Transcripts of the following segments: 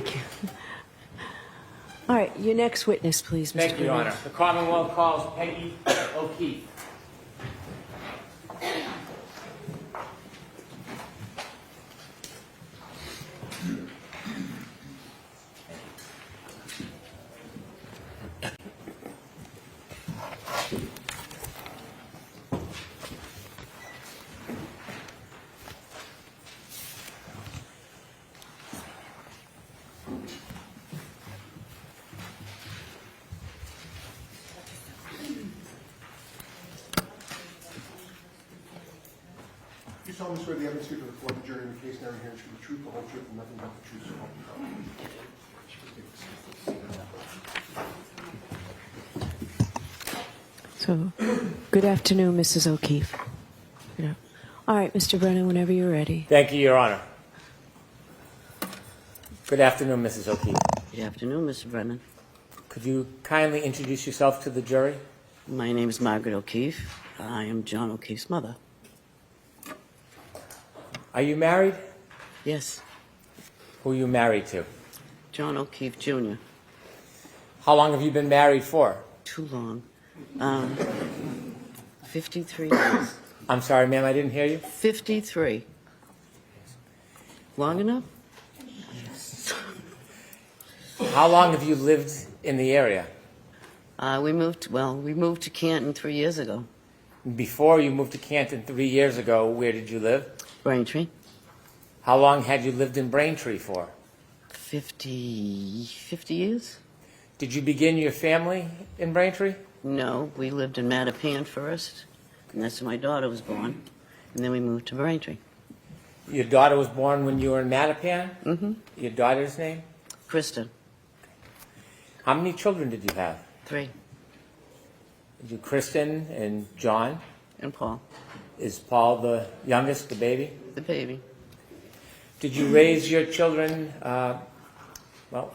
Thank you. All right, your next witness, please, Mr. Thank you, Your Burnett. Honor. The Commonwealth calls Peggy O'Keefe. You solemnly swear the evidence here to report the jury in the case now hearing should be the truth, the whole truth, and nothing but the truth, so help you God. So, good afternoon, Mrs. O'Keefe. Yeah. All right, Mr. Brennan, whenever you're ready. Thank you, Your Honor. Good afternoon, Mrs. O'Keefe. Good afternoon, Mr. Brennan. Could you kindly introduce yourself to the jury? My name is Margaret O'Keefe. I am John O'Keefe's mother. Are you married? Yes, Who are you married to? John O'Keefe Jr. How long have you been married for? Too long. 53 years. I'm sorry, ma'am, I didn't hear you. 53. Long enough? How long have you lived in the area? We moved to Canton 3 years ago. Before you moved to Canton 3 years ago, where did you live? Braintree. How long had you lived in Braintree for? 50 years? Did you begin your family in Braintree? No, we lived in Mattapan first, and that's where my daughter was born. And then we moved to Braintree. Your daughter was born when you were in Mattapan? Mm-hmm. Your daughter's name? Kristen. How many children did you have? 3. Did you Kristen and John? And Paul, Is Paul the youngest, the baby? the baby. Did you raise your children, how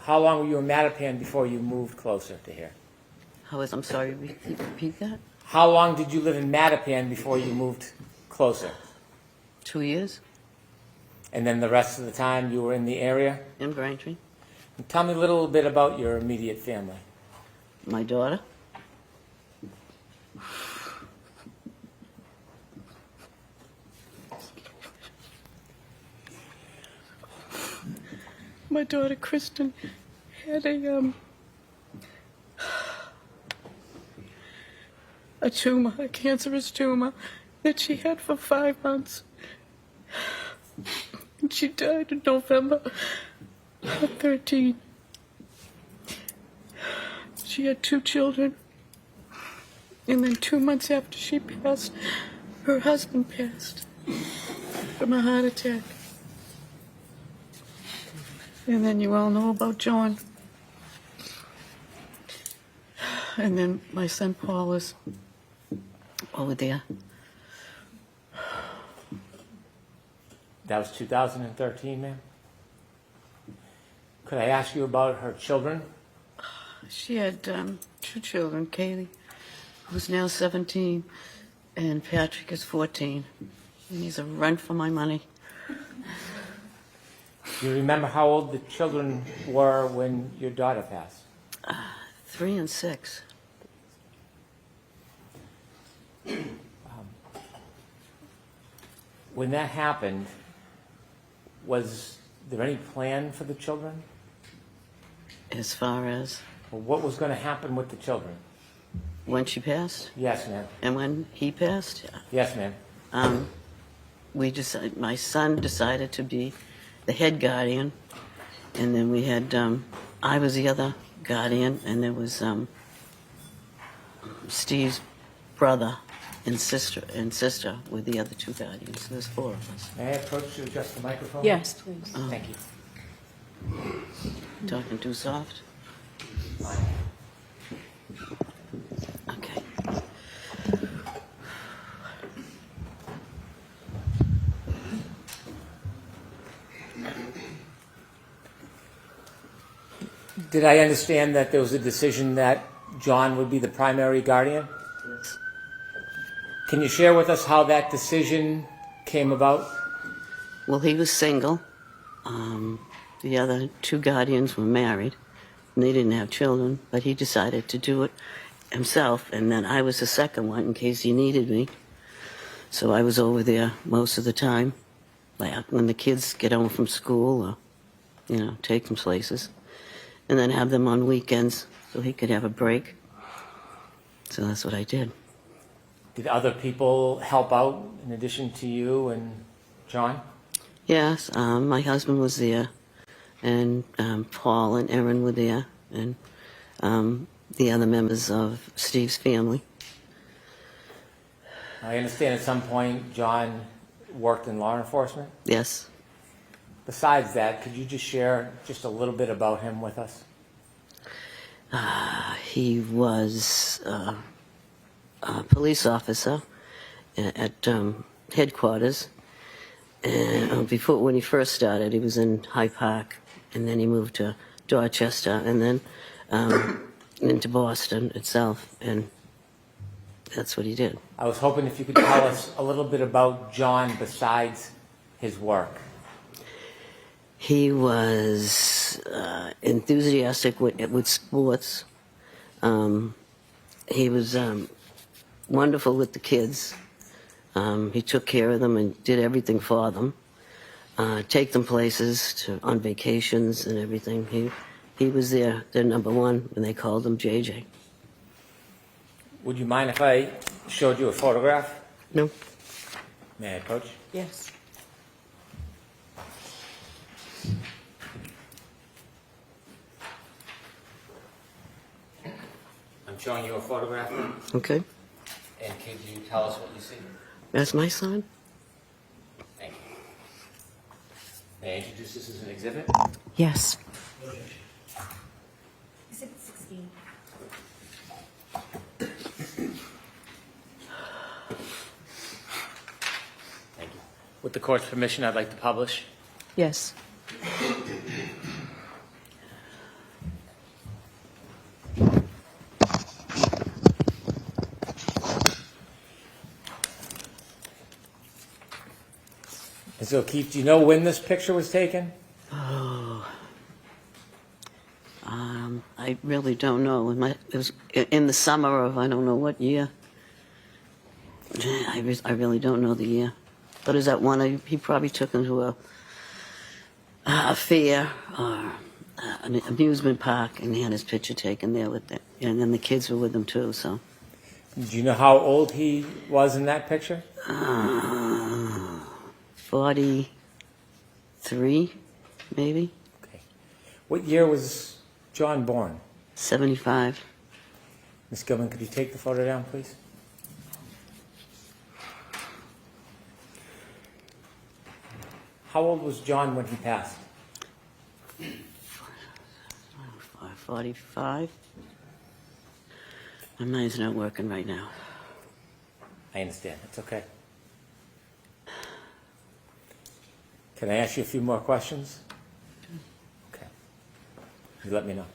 long were you in Mattapan before you moved closer to here? I'm sorry, repeat that? How long did you live in Mattapan before you moved closer? 2 years And then the rest of the time you were in the area? in Braintree. And tell me a little bit about your immediate family. My daughter. My daughter Kristen had a tumor, a cancerous tumor that she had for 5 months. And she died in November of 13. She had 2 children. And then 2 months after she passed, her husband passed from a heart attack. And then you all know about John. And then my son Paul is over there. That was 2013, ma'am? Could I ask you about her children? She had 2 children, Kaylee, who's now 17, and Patrick is 14. And he's a run for my money. Do you remember how old the children were when your daughter passed? 3 and 6. When that happened, was there any plan for the children? As far as Or what was going to happen with the children? when she passed Yes, ma'am. and when he passed, Yes, ma'am. my son decided to be the head guardian, and then we had I was the other guardian, and there was Steve's brother and sister were the other 2 guardians. So there's 4 of us. May I approach to adjust the microphone? Yes, please. Thank you. Talking too soft? Okay. Did I understand that there was a decision that John would be the primary guardian? Yes. Can you share with us how that decision came about? Well, he was single. The other two guardians were married, and they didn't have children, but he decided to do it himself, and then I was the second one in case he needed me. So I was over there most of the time, like when the kids get home from school or, take them places, and then have them on weekends so he could have a break. So that's what I did. Did other people help out in addition to you and John? Yes, my husband was there, and Paul and Erin were there, and the other members of Steve's family. I understand at some point John worked in law enforcement. Yes. Besides that, could you just share just a little bit about him with us? He was a police officer at headquarters. And when he first started, he was in Hyde Park, and then he moved to Dorchester, and then into Boston itself, and that's what he did. I was hoping if you could tell us a little bit about John besides his work. He was enthusiastic with sports. He was wonderful with the kids. He took care of them and did everything for them. Take them places on vacations and everything. He was their number one, and they called him JJ. Would you mind if I showed you a photograph? No. May I, Coach? Yes. I'm showing you a photograph, Okay. and could you tell us what you see? That's my son? Thank you. May I introduce this as an exhibit? Yes. Exhibit 16. Thank you. With the court's permission, I'd like to publish. Yes. Ms. O'Keefe, do you know when this picture was taken? I really don't know. It was in the summer of I don't know what year. I really don't know the year. But is that one he probably took him to a fair or an amusement park, and he had his picture taken there with it. And then the kids were with him too. So. Do you know how old he was in that picture? 43, maybe. Okay. What year was John born? 75. Ms. Gilman, could you take the photo down, please? How old was John when he passed? 45. My mind's not working right now. I understand. It's okay. Can I ask you a few more questions? Okay. You let me know.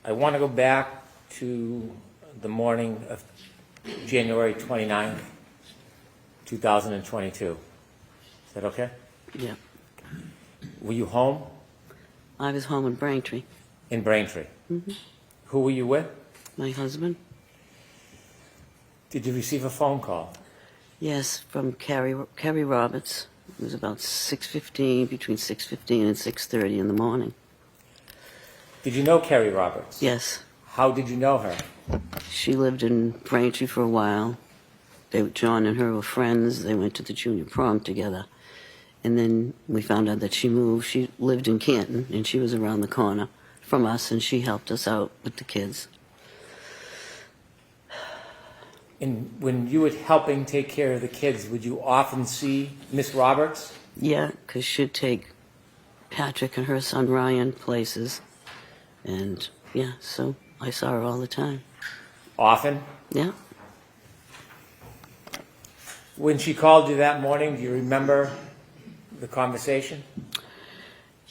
I want to go back to the morning of January 29th, 2022. Is that okay? Yeah. Were you home I was home in Braintree. in Braintree? Mm-hmm. Who were you with? My husband? Did you receive a phone call? Yes, from Carrie Roberts. It was about 6:15, between 6:15 and 6:30 in the morning. Did you know Carrie Roberts? Yes. How did you know her? She lived in Braintree for a while. John and her were friends. They went to the junior prom together. And then we found out that she moved. She lived in Canton, and she was around the corner from us, and she helped us out with the kids. And when you were helping take care of the kids, would you often see Miss Roberts? Yeah, because she'd take Patrick and her son Ryan places. And, yeah, so I saw her all the time. Often? Yeah. When she called you that morning, do you remember the conversation?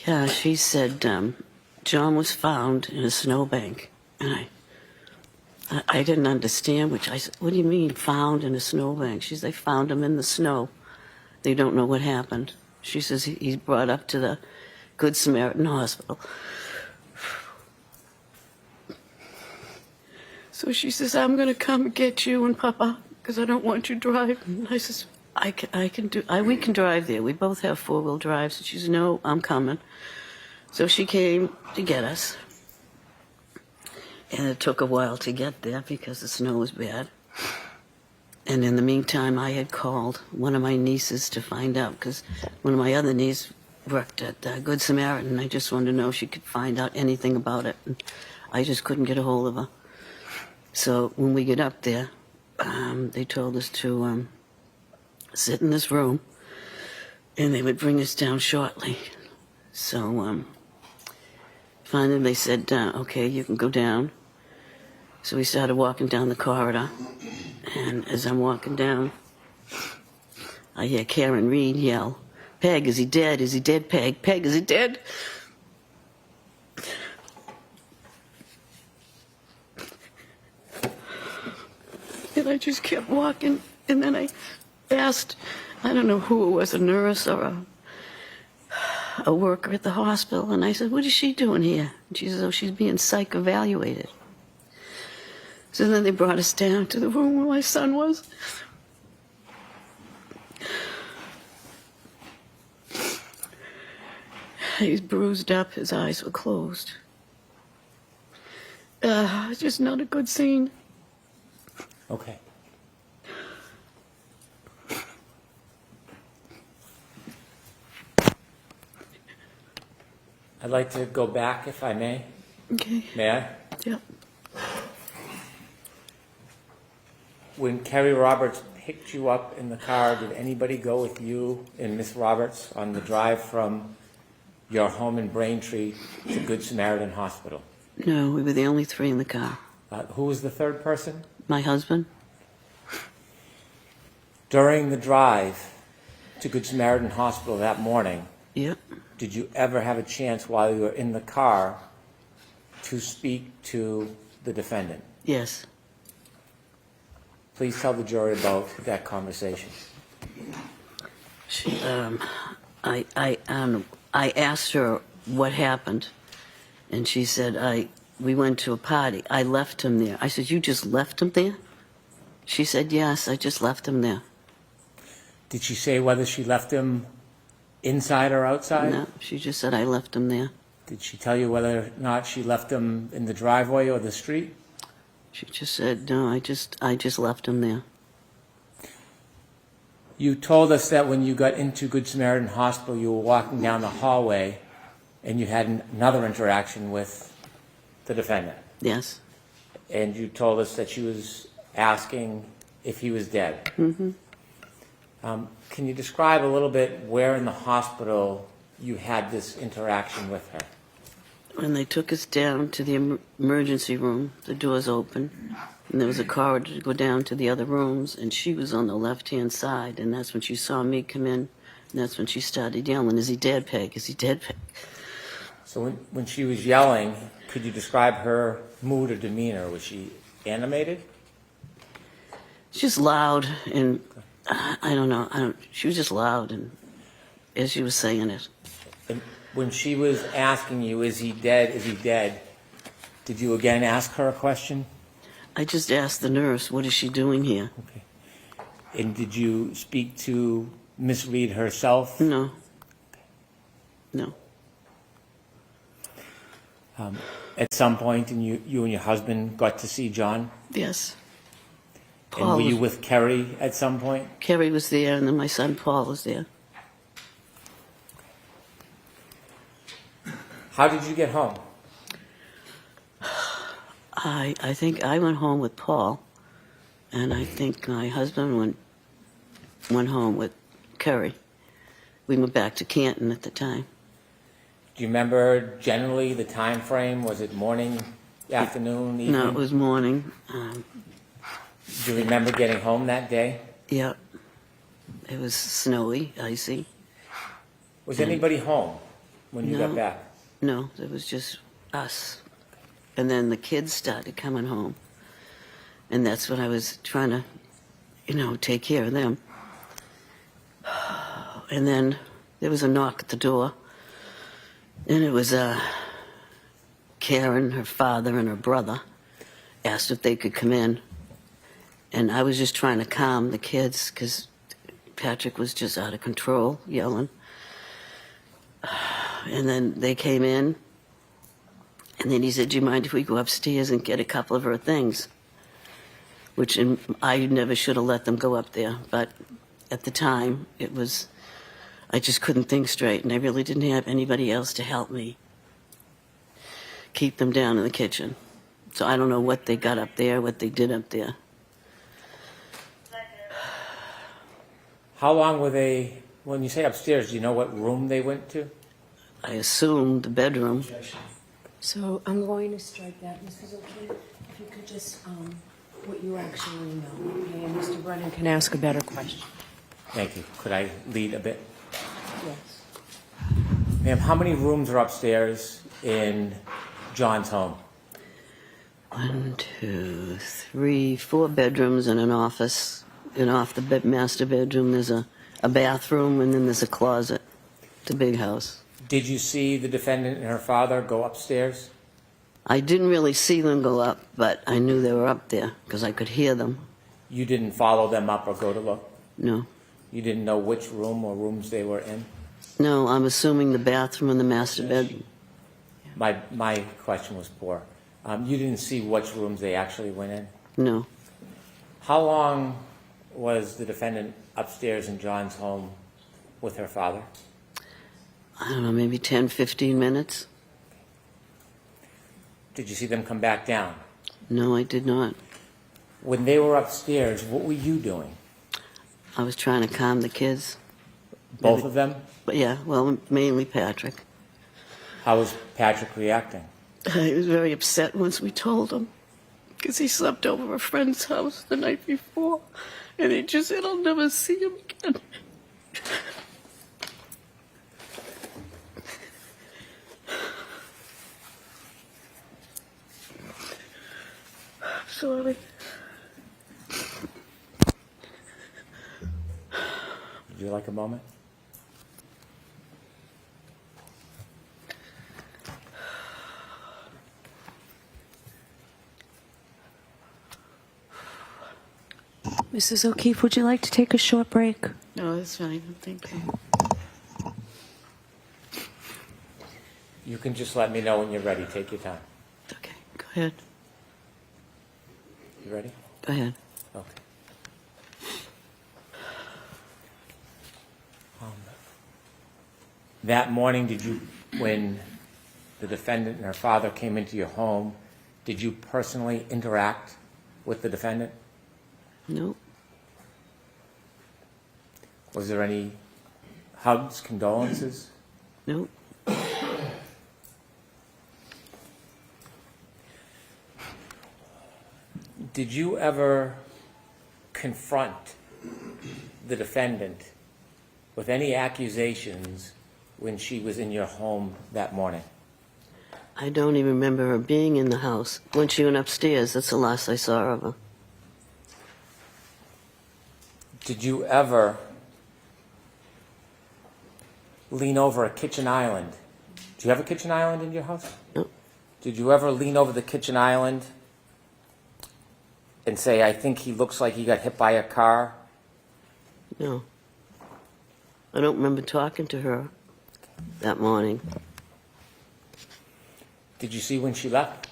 Yeah, she said John was found in a snowbank. And I didn't understand, I said, what do you mean, found in a snowbank? She said, they found him in the snow. They don't know what happened. She says he's brought up to the Good Samaritan Hospital. So she says, I'm going to come get you and Papa because I don't want you driving. And I says, we can drive there. We both have four-wheel drives. And she says, no, I'm coming. So she came to get us. And it took a while to get there because the snow was bad. And in the meantime, I had called one of my nieces to find out because one of my other nieces worked at Good Samaritan. I just wanted to know if she could find out anything about it. And I just couldn't get a hold of her. So when we get up there, they told us to sit in this room, and they would bring us down shortly. So finally they said, okay, you can go down. So we started walking down the corridor, and as I'm walking down, I hear Karen Reed yell, Peg, is he dead? Is he dead, Peg? Peg, is he dead? And I just kept walking, and then I asked, I don't know who it was, a nurse or a worker at the hospital, and I said, what is she doing here? And she says, oh, she's being psych evaluated. So then they brought us down to the room where my son was. He's bruised up, his eyes were closed. It's just not a good scene. Okay. I'd like to go back, if I may. Okay. May I? Yep. When Kerry Roberts picked you up in the car, did anybody go with you and Miss Roberts on the drive from your home in Braintree to Good Samaritan Hospital? No, we were the only three in the car. Who was the third person? My husband. During the drive to Good Samaritan Hospital that morning, Yep. did you ever have a chance while you were in the car to speak to the defendant? Yes. Please tell the jury about that conversation. She, I asked her what happened, and she said, we went to a party. I left him there. I said, you just left him there? She said, yes, I just left him there. Did she say whether she left him inside or outside? No, she just said, I left him there. Did she tell you whether or not she left him in the driveway or the street? She just said, no, I just left him there. You told us that when you got into Good Samaritan Hospital, you were walking down the hallway and you had another interaction with the defendant. Yes. And you told us that she was asking if he was dead. Mm-hmm. Can you describe a little bit where in the hospital you had this interaction with her? When they took us down to the emergency room, the doors open, and there was a corridor to go down to the other rooms, and she was on the left-hand side, and that's when she saw me come in, and that's when she started yelling, is he dead, Peg? Is he dead, Peg? So when she was yelling, could you describe her mood or demeanor? Was she animated? Just loud, and I don't know. She was just loud, and as she was saying it. And when she was asking you, is he dead, is he dead, did you again ask her a question? I just asked the nurse, what is she doing here? Okay. And did you speak to Miss Reed herself? No. No. At some point, and you and your husband got to see John? Yes. And were you with Kerry at some point? Kerry was there, and then my son Paul was there. How did you get home? I think I went home with Paul, and I think my husband went home with Kerry. We went back to Canton at the time. Do you remember generally the time frame? Was it morning, afternoon, evening? No, it was morning. Do you remember getting home that day? Yeah. It was snowy, icy. Was anybody home when you got No. back? No, it was just us. And then the kids started coming home. And that's when I was trying to, take care of them. And then there was a knock at the door, and it was Karen, her father, and her brother asked if they could come in. And I was just trying to calm the kids because Patrick was just out of control, yelling. And then they came in, and then he said, "Do you mind if we go upstairs and get a couple of her things?" Which I never should have let them go up there, but at the time, I just couldn't think straight, and I really didn't have anybody else to help me keep them down in the kitchen. So I don't know what they got up there, what they did up there. How long were they, when you say upstairs, do you know what room they went to? I assumed the bedroom. So I'm going to strike that, Mrs. O'Keefe. If you could just, what you actually know, okay? And Mr. Brennan can ask a better question. Thank you. Could I lead a bit? Yes. Ma'am, how many rooms are upstairs in John's home? 1, 2, 3, 4 bedrooms and an office. And off the master bedroom, there's a bathroom, and then there's a closet. It's a big house. Did you see the defendant and her father go upstairs? I didn't really see them go up, but I knew they were up there because I could hear them. You didn't follow them up or go to look? No. You didn't know which room or rooms they were in? No, I'm assuming the bathroom and the master bedroom. My question was poor. You didn't see which rooms they actually went in? No. How long was the defendant upstairs in John's home with her father? I don't know, maybe 10, 15 minutes? Did you see them come back down? No, I did not. When they were upstairs, what were you doing? I was trying to calm the kids. Both of them? But yeah, well, mainly Patrick. How was Patrick reacting? He was very upset once we told him because he slept over a friend's house the night before, and he just said, "I'll never see him again." Sorry. Would you like a moment? Mrs. O'Keefe, would you like to take a short break? No, that's fine. Thank you. You can just let me know when you're ready. Take your time. Okay, go ahead. You ready? Go ahead. Okay. That morning, when the defendant and her father came into your home, did you personally interact with the defendant? Nope. Was there any hugs, condolences? Nope. Did you ever confront the defendant with any accusations when she was in your home that morning? I don't even remember her being in the house. When she went upstairs, that's the last I saw of her. Did you ever lean over a kitchen island? Do you have a kitchen island in your house? Nope. Did you ever lean over the kitchen island and say, "I think he looks like he got hit by a car"? No. I don't remember talking to her that morning. Did you see when she left?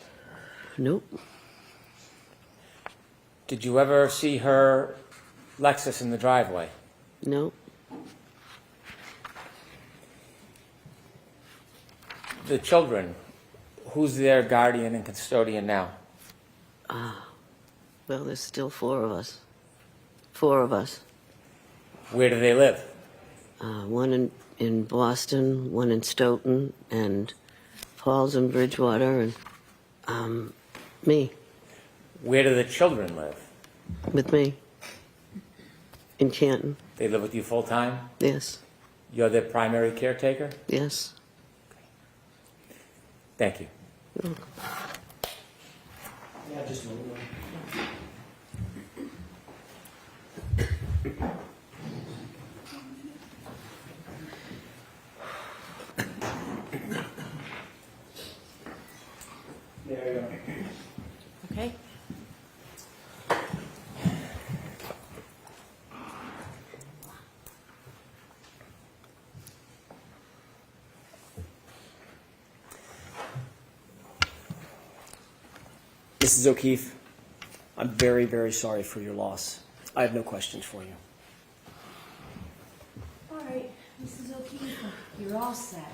Nope. Did you ever see her Lexus in the driveway? Nope. The children, who's their guardian and custodian now? Well, there's still 4 of us. 4 of us. Where do they live? One in Boston, one in Stoughton, and Paul's in Bridgewater, and me, Where do the children live? with me, in Canton. They live with you full time? Yes, You're their primary caretaker? yes. Thank you. Yeah, just a little. Mrs. O'Keefe, I'm very, very sorry for your loss. I have no questions for you. All right, Mrs. O'Keefe, you're all set.